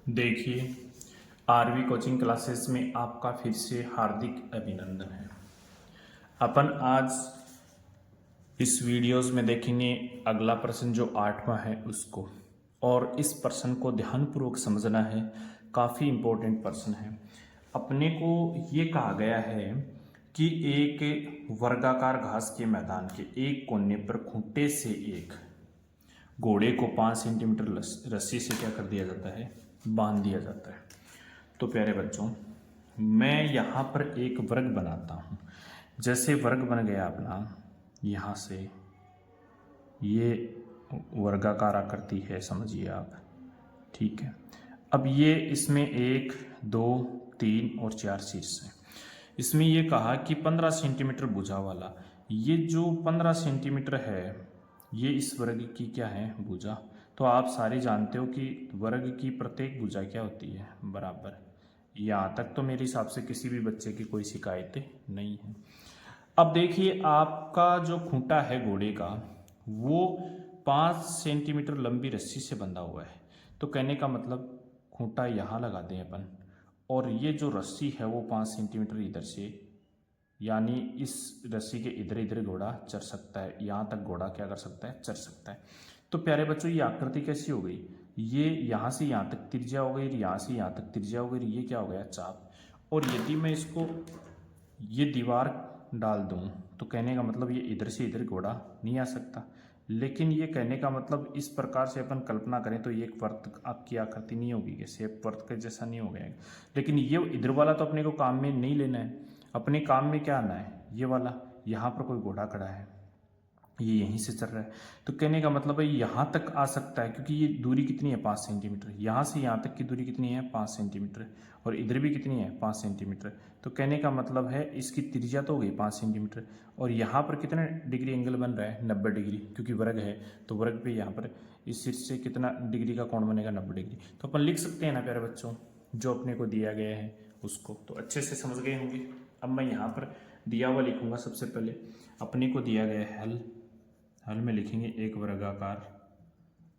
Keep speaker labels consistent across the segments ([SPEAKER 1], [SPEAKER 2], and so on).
[SPEAKER 1] देखिए, RV coaching classes में आपका फिर से हार्दिक अभिनंदन है। अपन आज इस वीडियोस में देखेंगे अगला प्रश्न जो 8वां है उसको, और इस प्रश्न को ध्यानपूर्वक समझना है। काफ़ी इम्पोर्टेंट प्रश्न है। अपने को ये कहा गया है कि एक वर्गाकार घास के मैदान के एक कोने पर खूंटे से एक घोड़े को 5 सेंटीमीटर रस्सी से क्या कर दिया जाता है, बांध दिया जाता है। तो प्यारे बच्चों, मैं यहाँ पर एक वर्ग बनाता हूँ। जैसे वर्ग बन गया अपना, यहाँ से ये वर्गाकार आकृति है, समझिए आप। ठीक है, अब ये इसमें 1 2 3 और 4 शीर्ष है। इसमें ये कहा कि 15 सेंटीमीटर भुजा वाला, ये जो 15 सेंटीमीटर है ये इस वर्ग की क्या है, भुजा। तो आप सारे जानते हो कि वर्ग की प्रत्येक भुजा क्या होती है, बराबर। यहाँ तक तो मेरे हिसाब से किसी भी बच्चे की कोई शिकायतें नहीं है। अब देखिए, आपका जो खूंटा है घोड़े का वो 5 सेंटीमीटर लंबी रस्सी से बंधा हुआ है। तो कहने का मतलब खूंटा यहाँ लगा दें अपन, और ये जो रस्सी है वो 5 सेंटीमीटर इधर से, यानी इस रस्सी के इधर इधर घोड़ा चढ़ सकता है। यहाँ तक घोड़ा क्या कर सकता है, चढ़ सकता है। तो प्यारे बच्चों, ये आकृति कैसी हो गई, ये यहाँ से यहाँ तक त्रिज्या हो गई, यहाँ से यहाँ तक त्रिज्या हो गई, ये क्या हो गया, चाप। और यदि मैं इसको ये दीवार डाल दूं तो कहने का मतलब ये इधर से इधर घोड़ा नहीं आ सकता। लेकिन ये कहने का मतलब इस प्रकार से अपन कल्पना करें तो ये एक वर्त की आकृति नहीं होगी, कैसे वर्त के जैसा नहीं हो गया। लेकिन ये इधर वाला तो अपने को काम में नहीं लेना है, अपने काम में क्या आना है, ये वाला। यहाँ पर कोई घोड़ा खड़ा है, ये यहीं से चल रहा है, तो कहने का मतलब है यहाँ तक आ सकता है, क्योंकि ये दूरी कितनी है, 5 सेंटीमीटर। यहाँ से यहाँ तक की दूरी कितनी है, 5 सेंटीमीटर। और इधर भी कितनी है, 5 सेंटीमीटर। तो कहने का मतलब है इसकी त्रिज्या तो हो गई 5 सेंटीमीटर। और यहाँ पर कितना डिग्री एंगल बन रहा है, 90 डिग्री, क्योंकि वर्ग है। तो वर्ग पे यहाँ पर इस शीर्ष से कितना डिग्री का कोण बनेगा, 90 डिग्री। तो अपन लिख सकते हैं ना प्यारे बच्चों, जो अपने को दिया गया है उसको। तो अच्छे से समझ गए होंगे। अब मैं यहाँ पर दिया हुआ लिखूंगा। सबसे पहले अपने को दिया गया है हल। हल में लिखेंगे एक वर्गाकार,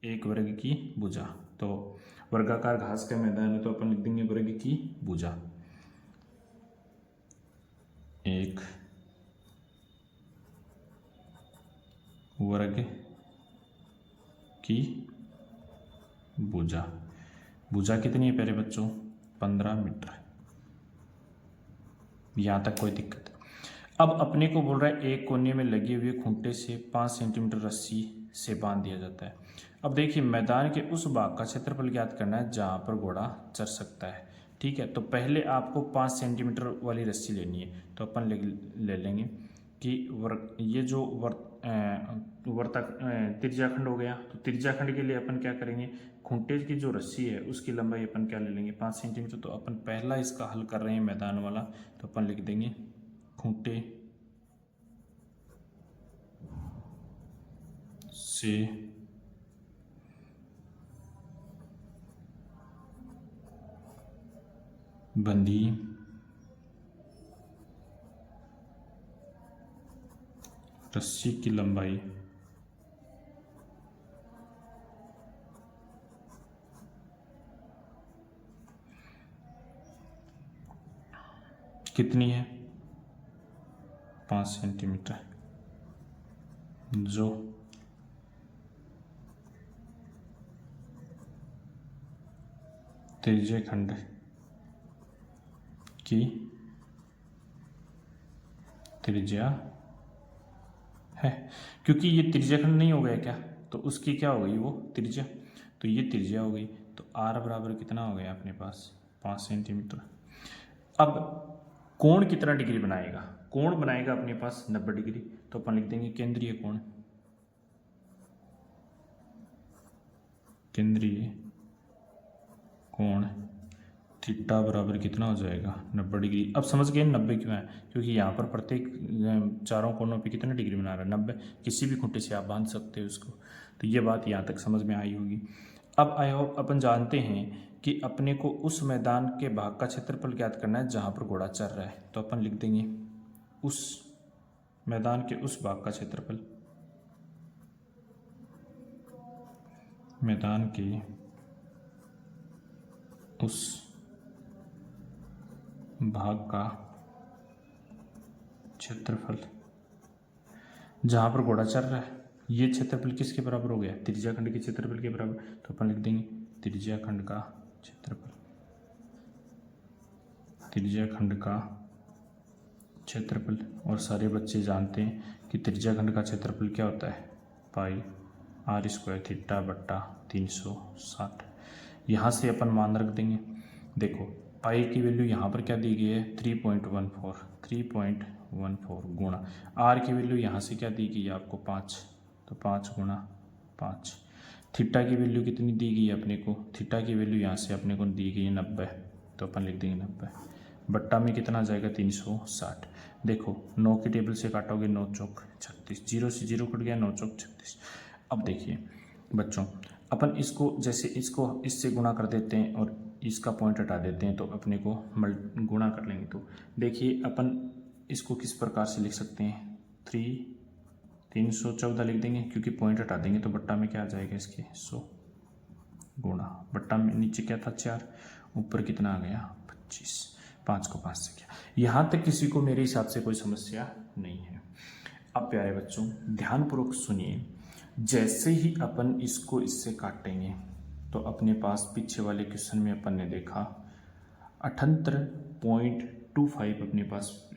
[SPEAKER 1] एक वर्ग की भुजा। तो वर्गाकार घास का मैदान है तो अपन लिख देंगे वर्ग की भुजा, एक वर्ग की भुजा। भुजा कितनी है प्यारे बच्चों, 15 मीटर। यहां तक कोई दिक्कत है। अब अपने को बोल रहा है एक कोने में लगे हुए खूंटे से 5 सेंटीमीटर रस्सी से बांध दिया जाता है। अब देखिए, मैदान के उस भाग का क्षेत्रफल ज्ञात करना है जहां पर घोड़ा चढ़ सकता है। ठीक है, तो पहले आपको 5 सेंटीमीटर वाली रस्सी लेनी है। तो अपन ले लेंगे कि ये जो त्रिज्याखंड हो गया। तो त्रिज्याखंड के लिए अपन क्या करेंगे, खूंटे की जो रस्सी है उसकी लंबाई अपन क्या ले लेंगे, 5 सेंटीमीटर। तो अपन पहला इसका हल कर रहे हैं मैदान वाला, तो अपन लिख देंगे खूंटे से बंधी रस्सी की लंबाई कितनी है, 5 सेंटीमीटर, जो त्रिज्याखंड की त्रिज्या है। क्योंकि ये त्रिज्याखंड नहीं हो गया क्या, तो उसकी क्या हो गई, वो त्रिज्या। तो ये त्रिज्या हो गई। तो आर बराबर कितना हो गया अपने पास, 5 सेंटीमीटर। अब कोण कितना डिग्री बनाएगा, कोण बनाएगा अपने पास 90 डिग्री। तो अपन लिख देंगे केंद्रीय कोण, केंद्रीय कोण थीटा बराबर कितना हो जाएगा, 90 डिग्री। अब समझ गए 90 क्यों है, क्योंकि यहाँ पर प्रत्येक चारों कोनों पे कितने डिग्री बना रहा है, 90। किसी भी खूंटे से आप बांध सकते हो उसको। तो ये बात यहाँ तक समझ में आई होगी। अब आई होप अपन जानते हैं कि अपने को उस मैदान के भाग का क्षेत्रफल ज्ञात करना है जहाँ पर घोड़ा चल रहा है। तो अपन लिख देंगे उस मैदान के उस भाग का क्षेत्रफल, मैदान के उस भाग का क्षेत्रफल जहाँ पर घोड़ा चल रहा है, ये क्षेत्रफल किसके बराबर हो गया? त्रिज्या खंड के क्षेत्रफल के बराबर। तो अपन लिख देंगे त्रिज्या खंड का क्षेत्रफल। त्रिज्या खंड का क्षेत्रफल, और सारे बच्चे जानते हैं कि त्रिज्या खंड का क्षेत्रफल क्या होता है? पाई आर स्क्वायर थीटा बट्टा 360। यहाँ से अपन मान रख देंगे। देखो पाई की वैल्यू यहाँ पर क्या दी गई है? 3.14 गुणा आर की वैल्यू यहाँ से क्या दी गई है आपको? 5। तो 5 गुणा 5। थीटा की वैल्यू कितनी दी गई है अपने को? थीटा की वैल्यू यहाँ से अपने को दी गई है 90। तो अपन लिख देंगे 90 बट्टा में कितना जाएगा? 360। देखो 9 की टेबल से काटोगे 9 चौक 36, 0 से 0 कट गया, 9 चौक 36। अब देखिए बच्चों, अपन इसको जैसे इसको इससे गुणा कर देते हैं और इसका पॉइंट हटा देते हैं तो अपने को गुणा कर लेंगे। तो देखिए अपन इसको किस प्रकार से लिख सकते हैं? 314 लिख देंगे, क्योंकि पॉइंट हटा देंगे तो बट्टा में क्या आ जाएगा इसके? 100 गुणा बट्टा में नीचे क्या था? 4, ऊपर कितना आ गया? 25। 5 को 5 से किया। यहाँ तक किसी को मेरे हिसाब से कोई समस्या नहीं है। अब प्यारे बच्चों ध्यानपूर्वक सुनिए, जैसे ही अपन इसको इससे काटेंगे तो अपने पास पीछे वाले क्वेश्चन में अपन ने देखा 78.25 अपने पास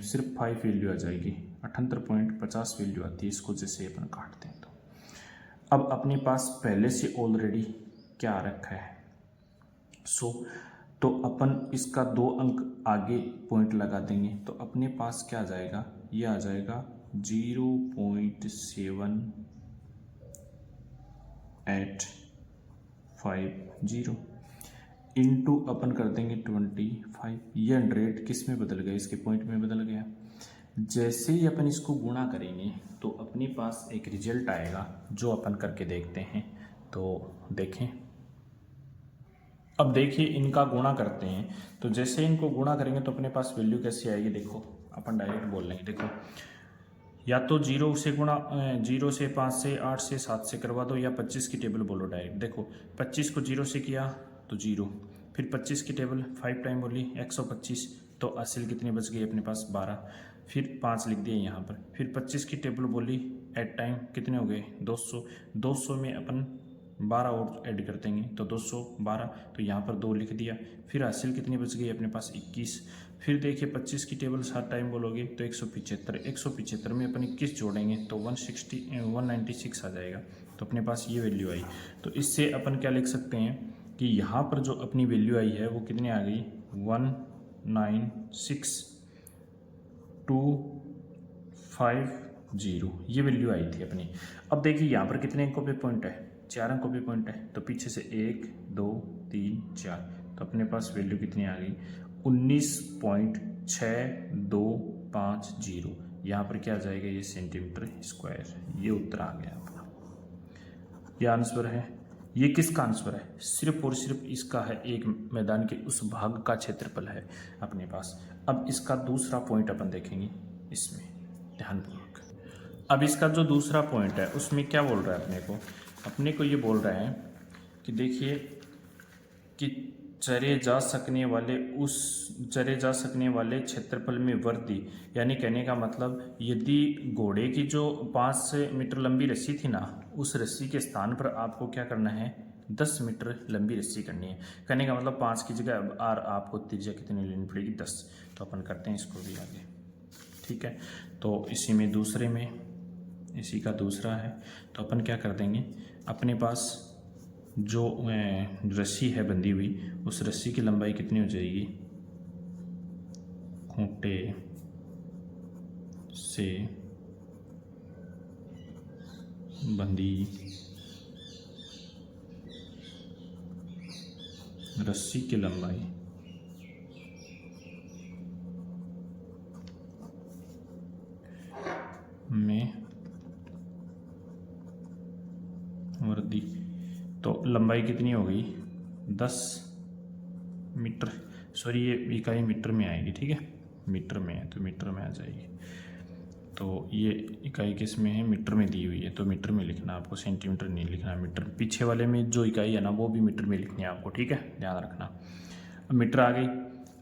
[SPEAKER 1] सिर्फ 5 वैल्यू आ जाएगी। 78.50 वैल्यू आती है इसको जैसे अपन काटते हैं। तो अब अपने पास पहले से ऑलरेडी क्या आ रखा है? तो अपन इसका 2 अंक आगे पॉइंट लगा देंगे तो अपने पास क्या आ जाएगा? ये आ जाएगा 0.7850 इंटू अपन कर देंगे 25। ये 100 किस में बदल गया? इसके पॉइंट में बदल गया। जैसे ही अपन इसको गुणा करेंगे तो अपने पास एक रिजल्ट आएगा जो अपन करके देखते हैं। तो देखें, अब देखिए इनका गुणा करते हैं तो जैसे इनको गुणा करेंगे तो अपने पास वैल्यू कैसी आएगी? देखो अपन डायरेक्ट बोल लेंगे। देखो या तो 0 से गुणा 0 से 5 से 8 से 7 से करवा दो, या 25 की टेबल बोलो डायरेक्ट। देखो 25 को 0 से किया तो 0, फिर 25 की टेबल 5 टाइम बोली 125, तो असल कितनी बच गई अपने पास? 12, फिर 5 लिख दिए यहाँ पर। फिर 25 की टेबल बोली 8 टाइम कितने हो गए? 200। 200 में अपन 12 और ऐड कर देंगे तो 212, तो यहाँ पर 2 लिख दिया। फिर हासिल कितनी बच गई अपने पास? 21। फिर देखिए 25 की टेबल 7 टाइम बोलोगे तो 175। 175 में अपन 21 जोड़ेंगे तो 196 आ जाएगा। तो अपने पास ये वैल्यू आई। तो इससे अपन क्या लिख सकते हैं कि यहाँ पर जो अपनी वैल्यू आई है वो कितनी आ गई? 196,250 ये वैल्यू आई थी अपनी। अब देखिए यहाँ पर कितने अंकों पे पॉइंट है? 4 अंकों पे पॉइंट है। तो पीछे से 1 2 3 4, तो अपने पास वैल्यू कितनी आ गई? 19.6250। यहाँ पर क्या आ जाएगा? ये सेंटीमीटर स्क्वायर। ये उत्तर आ गया अपना। यह आंसर है। ये किसका आंसर है? सिर्फ और सिर्फ इसका है, एक मैदान के उस भाग का क्षेत्रफल है अपने पास। अब इसका दूसरा पॉइंट अपन देखेंगे इसमें ध्यानपूर्वक। अब इसका जो दूसरा पॉइंट है उसमें क्या बोल रहा है अपने को ये बोल रहा है कि देखिए कि चरे जा सकने वाले क्षेत्रफल में वृद्धि, यानी कहने का मतलब यदि घोड़े की जो 5 मीटर लंबी रस्सी थी ना, उस रस्सी के स्थान पर आपको क्या करना है? 10 मीटर लंबी रस्सी करनी है। कहने का मतलब 5 की जगह अब आपको त्रिज्या कितनी लेनी पड़ेगी? 10। तो अपन करते हैं इसको भी आगे, ठीक है। तो इसी में दूसरे में इसी का दूसरा है तो अपन क्या कर देंगे? अपने पास जो रस्सी है बंधी हुई, उस रस्सी की लंबाई कितनी हो जाएगी? खूंटे से बंधी रस्सी की लंबाई में वृद्धि। तो लंबाई कितनी हो गई? 10 मीटर। सॉरी ये इकाई मीटर में आएगी, ठीक है। मीटर में है तो मीटर में आ जाएगी। तो ये इकाई किस में है, मीटर में दी हुई है, तो मीटर में लिखना आपको, सेंटीमीटर नहीं लिखना। मीटर पीछे वाले में जो इकाई है ना वो भी मीटर में लिखनी है आपको, ठीक है, ध्यान रखना। अब मीटर आ गई।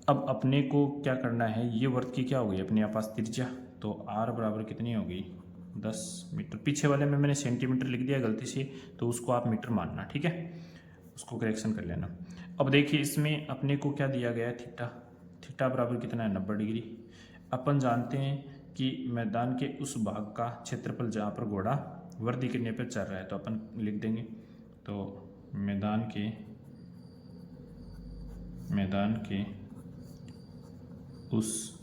[SPEAKER 1] अब अपने को क्या करना है, ये वर्ग की क्या हो गई अपने पास त्रिज्या, तो आर बराबर कितनी हो गई 10 मीटर। पीछे वाले में मैंने सेंटीमीटर लिख दिया गलती से, तो उसको आप मीटर मानना, ठीक है, उसको करेक्शन कर लेना। अब देखिए इसमें अपने को क्या दिया गया है, थीटा। थीटा बराबर कितना है 90 डिग्री। अपन जानते हैं कि मैदान के उस भाग का क्षेत्रफल जहाँ पर घोड़ा वर्दी करने पर चल रहा है, तो अपन लिख देंगे, तो मैदान के उस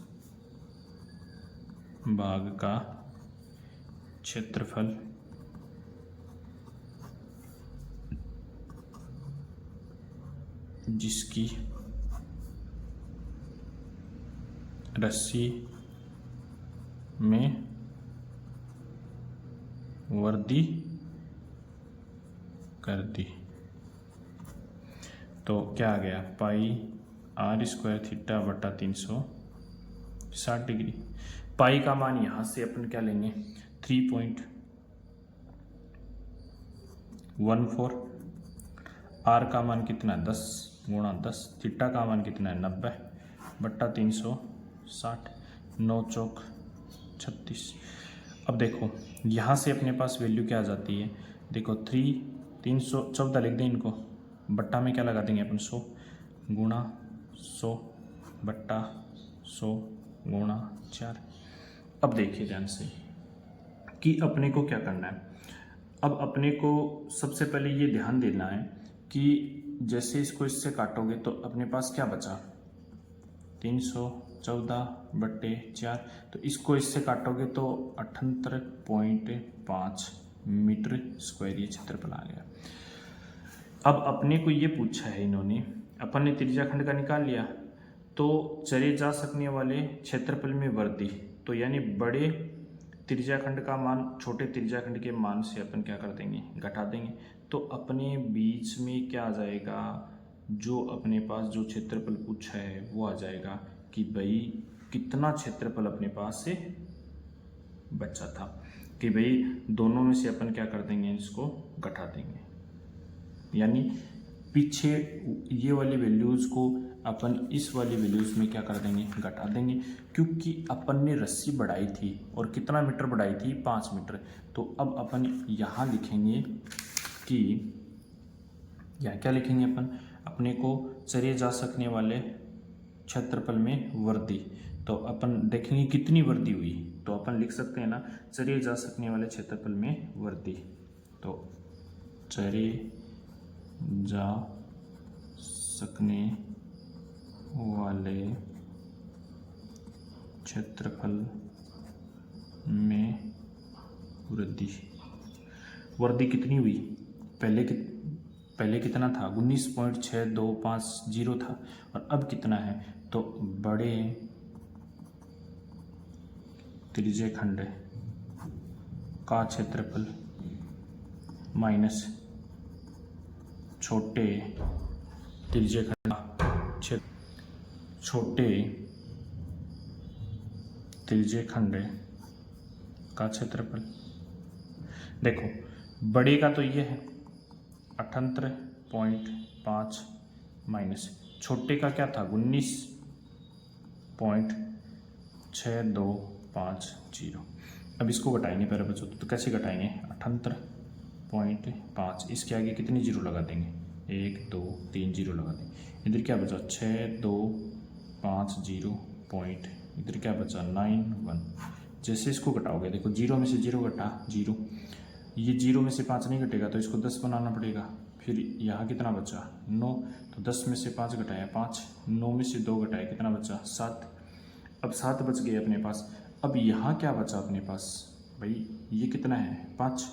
[SPEAKER 1] भाग का क्षेत्रफल जिसकी रस्सी में वर्दी कर दी, तो क्या आ गया, पाई आर स्क्वायर थीटा बटा 360 डिग्री। पाई का मान यहाँ से अपन क्या लेंगे 3.14। आर का मान कितना है 10 गुणा 10। थीटा का मान कितना है 90 बट्टा 360, 9 चौक 36। अब देखो यहाँ से अपने पास वैल्यू क्या आ जाती है, देखो 314 लिख दें इनको, बट्टा में क्या लगा देंगे अपन 100 गुणा 100 बट्टा 100 गुणा 4। अब देखिए ध्यान से कि अपने को क्या करना है। अब अपने को सबसे पहले ये ध्यान देना है कि जैसे इसको इससे काटोगे तो अपने पास क्या बचा 314/4, तो इसको इससे काटोगे तो 78.5 मीटर स्क्वायर ये क्षेत्रफल आ गया। अब अपने को ये पूछा है इन्होंने, अपन ने त्रिज्याखंड का निकाल लिया, तो चले जा सकने वाले क्षेत्रफल में वृद्धि, तो यानी बड़े त्रिज्याखंड का मान छोटे त्रिज्याखंड के मान से अपन क्या कर देंगे घटा देंगे, तो अपने बीच में क्या आ जाएगा, जो अपने पास जो क्षेत्रफल पूछा है वो आ जाएगा कि भाई कितना क्षेत्रफल अपने पास से बचा था, कि भाई दोनों में से अपन क्या कर देंगे इसको घटा देंगे, यानी पीछे ये वाली वैल्यूज़ को अपन इस वाली वैल्यूज़ में क्या कर देंगे घटा देंगे, क्योंकि अपन ने रस्सी बढ़ाई थी और कितना मीटर बढ़ाई थी 5 मीटर। तो अब अपन यहाँ लिखेंगे कि या क्या लिखेंगे अपन, अपने को चले जा सकने वाले क्षेत्रफल में वृद्धि, तो अपन देखेंगे कितनी वृद्धि हुई, तो अपन लिख सकते हैं ना चले जा सकने वाले क्षेत्रफल में वृद्धि, तो चले जा सकने वाले क्षेत्रफल में वृद्धि। वृद्धि कितनी हुई, पहले कितना था 19.6250 था, और अब कितना है, तो बड़े त्रिज्याखंड का क्षेत्रफल माइनस छोटे त्रिज्याखंड का क्षेत्रफल। देखो बड़े का तो ये है 78.5 माइनस छोटे का क्या था 19.6250। अब इसको घटाएंगे पहले बच्चों, तो कैसे घटाएंगे 78.5, इसके आगे कितनी जीरो लगा देंगे 1 2 3 जीरो लगा देंगे, इधर क्या बचा 6250 पॉइंट, इधर क्या बचा 91। जैसे इसको घटाओगे देखो जीरो में से जीरो घटा जीरो, ये जीरो में से 5 नहीं घटेगा तो इसको 10 बनाना पड़ेगा, फिर यहाँ कितना बचा 9, तो 10 में से 5 घटाया 5, 9 में से 2 घटाया कितना बचा 7। अब 7 बच गए अपने पास। अब यहाँ क्या बचा अपने पास भाई, ये कितना है 5,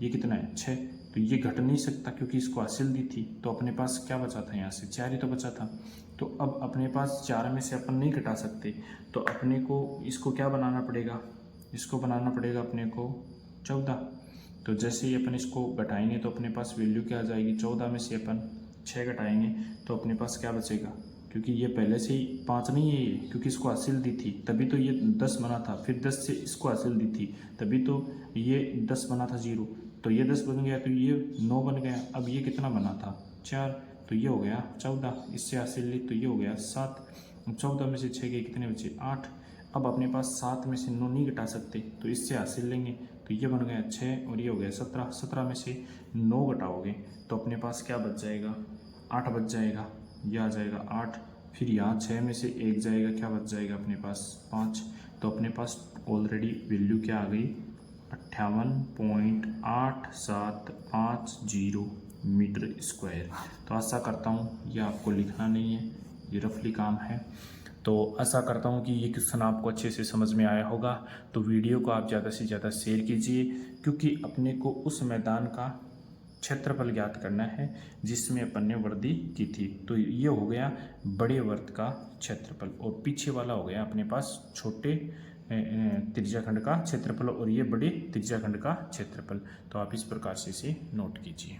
[SPEAKER 1] ये कितना है 6, तो ये घट नहीं सकता क्योंकि इसको हासिल दी थी, तो अपने पास क्या बचा था यहाँ से 4 ही तो बचा था। तो अब अपने पास 4 में से अपन नहीं घटा सकते, तो अपने को इसको क्या बनाना पड़ेगा, इसको बनाना पड़ेगा अपने को 14। तो जैसे ही अपन इसको घटाएंगे तो अपने पास वैल्यू क्या आ जाएगी, 14 में से अपन 6 घटाएंगे तो अपने पास क्या बचेगा क्योंकि ये पहले से ही 5 नहीं है ये, क्योंकि इसको हासिल दी थी तभी तो ये 10 बना था, फिर 10 से इसको हासिल दी थी तभी तो ये 10 बना था 0, तो ये 10 बन गया, तो ये 9 बन गया। अब ये कितना बना था 4, तो ये हो गया 14, इससे हासिल ली तो ये हो गया 7। 14 में से 6 के कितने बचे 8। अब अपने पास 7 में से 9 नहीं घटा सकते, तो इससे हासिल लेंगे, तो ये बन गया 6 और ये हो गया 17। 17 में से 9 घटाओगे तो अपने पास क्या बच जाएगा 8 बच जाएगा, ये आ जाएगा 8। फिर यहाँ 6 में से 1 जाएगा, क्या बच जाएगा अपने पास 5। तो अपने पास ऑलरेडी वैल्यू क्या आ गई 58.8750 मीटर स्क्वायर। तो आशा करता हूँ ये आपको लिखना नहीं है, ये रफली काम है। तो आशा करता हूँ कि ये क्वेश्चन आपको अच्छे से समझ में आया होगा। तो वीडियो को आप ज़्यादा से ज़्यादा शेयर कीजिए, क्योंकि अपने को उस मैदान का क्षेत्रफल ज्ञात करना है जिसमें अपन ने वर्दी की थी। तो ये हो गया बड़े वर्त का क्षेत्रफल और पीछे वाला हो गया अपने पास छोटे त्रिज्याखंड का क्षेत्रफल और ये बड़े त्रिज्याखंड का क्षेत्रफल। तो आप इस प्रकार से इसे नोट कीजिए।